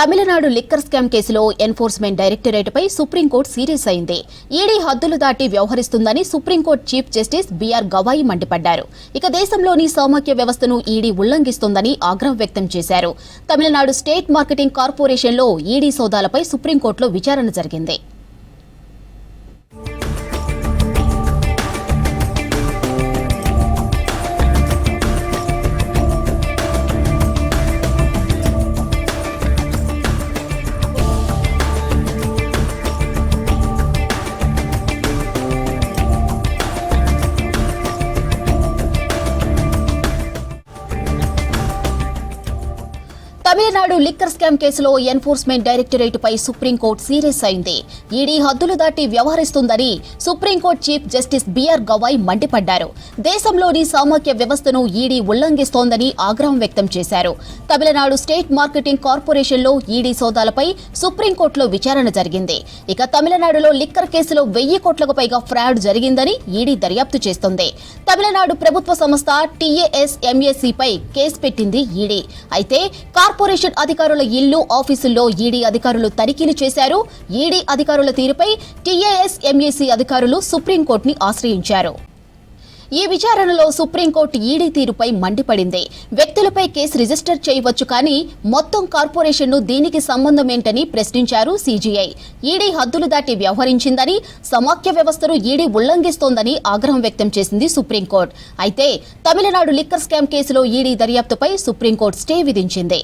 Tamil Nadu liquor scam కేసులో enforcement డైరెక్టరేట్పై supreme court serious అయింది. ఈడీ హద్దులు దాటి వ్యవహరిస్తుందని supreme court chief justice BR Gavai మండిపడ్డారు. ఇక దేశంలోని సౌమాఖ్య వ్యవస్థను ఈడీ ఉల్లంఘిస్తోందని ఆగ్రహం వ్యక్తం చేశారు. తమిళనాడు స్టేట్ మార్కెటింగ్ కార్పొరేషన్లో ఈడీ సోదాలపై సుప్రీంకోర్టులో విచారణ జరిగింది. తమిళనాడు లిక్కర్ స్కామ్ కేసులో ఎన్ఫోర్స్మెంట్ డైరెక్టరేట్పై సుప్రీంకోర్టు సీరియస్ అయింది. ఈడీ హద్దులు దాటి వ్యవహరిస్తుందని supreme court chief justice BR Gavai మండిపడ్డారు. దేశంలోని సౌమాఖ్య వ్యవస్థను ఈడీ ఉల్లంఘిస్తోందని ఆగ్రహం వ్యక్తం చేశారు. తమిళనాడు స్టేట్ మార్కెటింగ్ కార్పొరేషన్లో ఈడీ సోదాలపై సుప్రీంకోర్టులో విచారణ జరిగింది. ఇక తమిళనాడులో లిక్కర్ కేసులో 1000 కోట్లకు పైగా ఫ్రాడ్ జరిగిందని ఈడీ దర్యాప్తు చేస్తోంది. తమిళనాడు ప్రభుత్వ సంస్థ TASMACపై కేసు పెట్టింది ఈడీ. అయితే కార్పొరేషన్ అధికారుల ఇల్లు, ఆఫీసుల్లో ఈడీ అధికారులు తనిఖీలు చేశారు. ఈడీ అధికారుల తీరుపై TASMAC అధికారులు సుప్రీంకోర్టుని ఆశ్రయించారు. ఈ విచారణలో సుప్రీంకోర్టు ఈడీ తీరుపై మండిపడింది. వ్యక్తులపై కేసు రిజిస్టర్ చేయవచ్చు, కానీ మొత్తం కార్పొరేషన్ను దీనికి సంబంధమేంటని ప్రశ్నించారు CJI. ఈడీ హద్దులు దాటి వ్యవహరించిందని, సమాఖ్య వ్యవస్థను ఈడీ ఉల్లంఘిస్తోందని ఆగ్రహం వ్యక్తం చేసింది సుప్రీంకోర్టు. అయితే తమిళనాడు లిక్కర్ స్కామ్ కేసులో ఈడీ దర్యాప్తుపై సుప్రీంకోర్టు స్టే విధించింది.